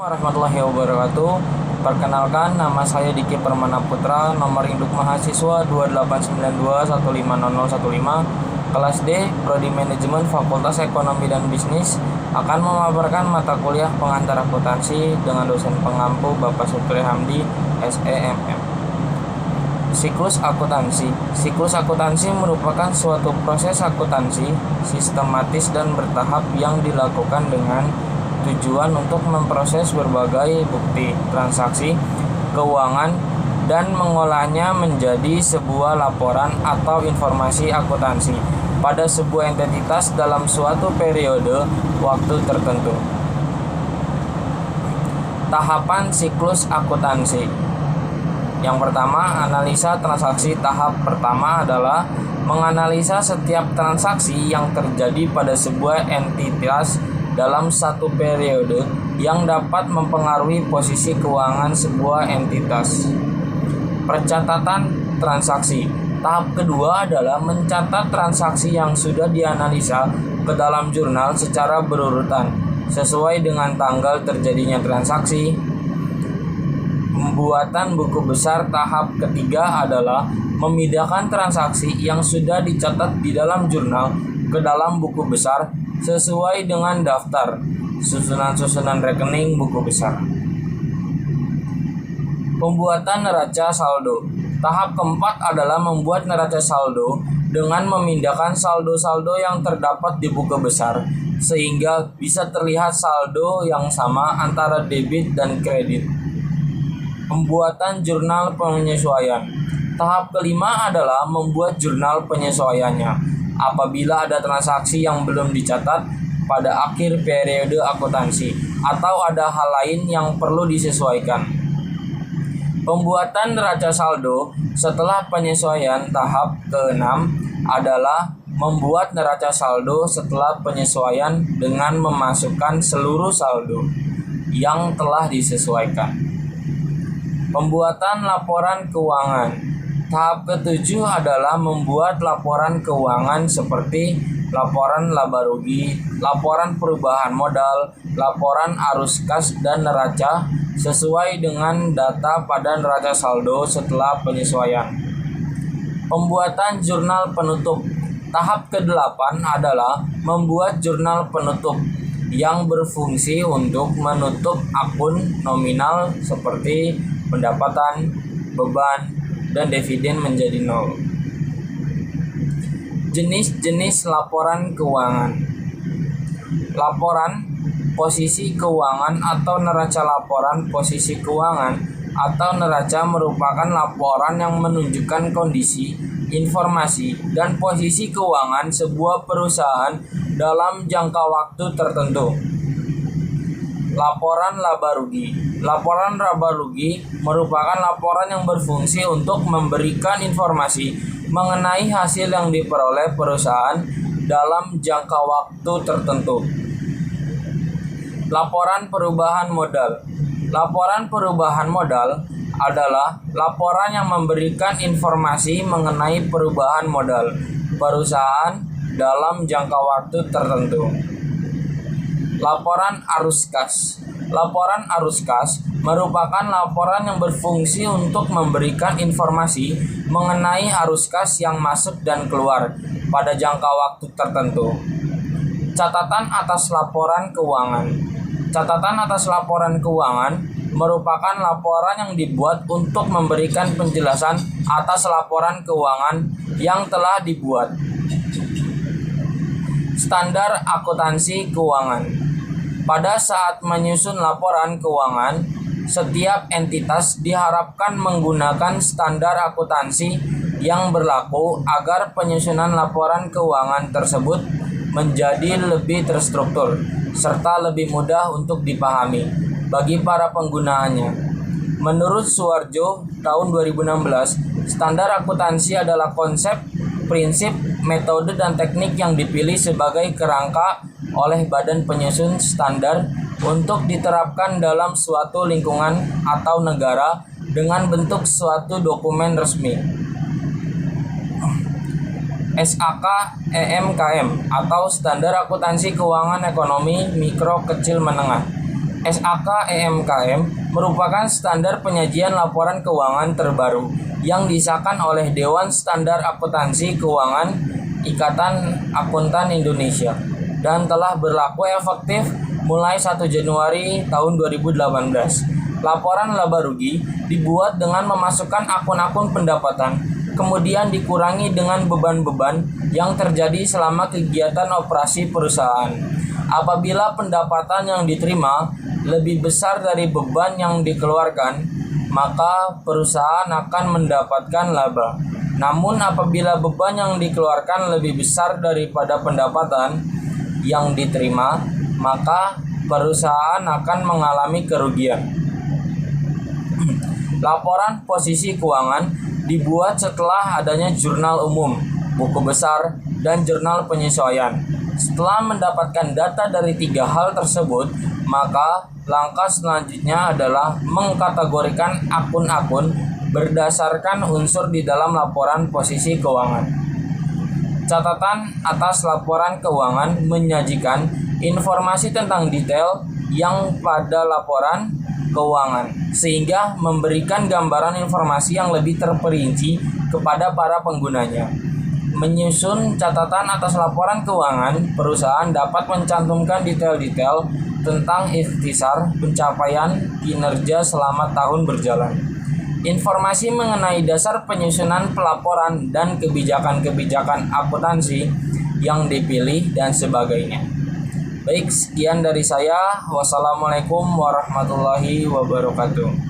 Warahmatullahi wabarakatuh. Perkenalkan, nama saya Diki Permana Putra, nomor induk mahasiswa 2892150015, kelas D, Prodi Manajemen Fakultas Ekonomi dan Bisnis, akan memaparkan mata kuliah pengantar akuntansi dengan dosen pengampu Bapak Supri Hamdi, SEMM. Siklus akuntansi. Siklus akuntansi merupakan suatu proses akuntansi sistematis dan bertahap yang dilakukan dengan tujuan untuk memproses berbagai bukti transaksi keuangan dan mengolahnya menjadi sebuah laporan atau informasi akuntansi pada sebuah entitas dalam suatu periode waktu tertentu. Tahapan siklus akuntansi. Yang pertama, analisa transaksi. Tahap pertama adalah menganalisa setiap transaksi yang terjadi pada sebuah entitas dalam satu periode yang dapat mempengaruhi posisi keuangan sebuah entitas. Percatatan transaksi. Tahap kedua adalah mencatat transaksi yang sudah dianalisa ke dalam jurnal secara berurutan sesuai dengan tanggal terjadinya transaksi. Pembuatan buku besar. Tahap ketiga adalah memindahkan transaksi yang sudah dicatat di dalam jurnal ke dalam buku besar sesuai dengan daftar susunan rekening buku besar. Pembuatan neraca saldo. Tahap keempat adalah membuat neraca saldo dengan memindahkan saldo-saldo yang terdapat di buku besar sehingga bisa terlihat saldo yang sama antara debit dan kredit. Pembuatan jurnal penyesuaian. Tahap kelima adalah membuat jurnal penyesuaiannya apabila ada transaksi yang belum dicatat pada akhir periode akuntansi atau ada hal lain yang perlu disesuaikan. Pembuatan neraca saldo setelah penyesuaian. Tahap ke-6 adalah membuat neraca saldo setelah penyesuaian dengan memasukkan seluruh saldo yang telah disesuaikan. Pembuatan laporan keuangan. Tahap ke-7 adalah membuat laporan keuangan seperti laporan laba rugi, laporan perubahan modal, laporan arus kas dan neraca sesuai dengan data pada neraca saldo setelah penyesuaian. Pembuatan jurnal penutup. Tahap ke-8 adalah membuat jurnal penutup yang berfungsi untuk menutup akun nominal seperti pendapatan, beban, dan dividen menjadi nol. Jenis-jenis laporan keuangan. Laporan posisi keuangan atau neraca. Laporan posisi keuangan atau neraca merupakan laporan yang menunjukkan kondisi, informasi, dan posisi keuangan sebuah perusahaan dalam jangka waktu tertentu. Laporan laba rugi. Laporan laba rugi merupakan laporan yang berfungsi untuk memberikan informasi mengenai hasil yang diperoleh perusahaan dalam jangka waktu tertentu. Laporan perubahan modal. Laporan perubahan modal adalah laporan yang memberikan informasi mengenai perubahan modal perusahaan dalam jangka waktu tertentu. Laporan arus kas. Laporan arus kas merupakan laporan yang berfungsi untuk memberikan informasi mengenai arus kas yang masuk dan keluar pada jangka waktu tertentu. Catatan atas laporan keuangan. Catatan atas laporan keuangan merupakan laporan yang dibuat untuk memberikan penjelasan atas laporan keuangan yang telah dibuat. Standar akuntansi keuangan. Pada saat menyusun laporan keuangan, setiap entitas diharapkan menggunakan standar akuntansi yang berlaku agar penyusunan laporan keuangan tersebut menjadi lebih terstruktur serta lebih mudah untuk dipahami bagi para penggunaannya. Menurut Suwarjo tahun 2016, standar akuntansi adalah konsep, prinsip, metode, dan teknik yang dipilih sebagai kerangka oleh badan penyusun standar untuk diterapkan dalam suatu lingkungan atau negara dengan bentuk suatu dokumen resmi. SAK EMKM atau Standar Akuntansi Keuangan Ekonomi Mikro Kecil Menengah. SAK EMKM merupakan standar penyajian laporan keuangan terbaru yang disahkan oleh Dewan Standar Akuntansi Keuangan Ikatan Akuntan Indonesia dan telah berlaku efektif mulai 1 Januari tahun 2018. Laporan laba rugi dibuat dengan memasukkan akun-akun pendapatan, kemudian dikurangi dengan beban-beban yang terjadi selama kegiatan operasi perusahaan. Apabila pendapatan yang diterima lebih besar dari beban yang dikeluarkan, maka perusahaan akan mendapatkan laba. Namun apabila beban yang dikeluarkan lebih besar daripada pendapatan yang diterima, maka perusahaan akan mengalami kerugian. Laporan posisi keuangan dibuat setelah adanya jurnal umum, buku besar, dan jurnal penyesuaian. Setelah mendapatkan data dari 3 hal tersebut, maka langkah selanjutnya adalah mengkategorikan akun-akun berdasarkan unsur di dalam laporan posisi keuangan. Catatan atas laporan keuangan menyajikan informasi tentang detail yang pada laporan keuangan, sehingga memberikan gambaran informasi yang lebih terperinci kepada para penggunanya. Menyusun catatan atas laporan keuangan, perusahaan dapat mencantumkan detail-detail tentang ikhtisar pencapaian kinerja selama tahun berjalan, informasi mengenai dasar penyusunan pelaporan dan kebijakan-kebijakan akuntansi yang dipilih, dan sebagainya. Baik, sekian dari saya. Wassalamualaikum warahmatullahi wabarakatuh.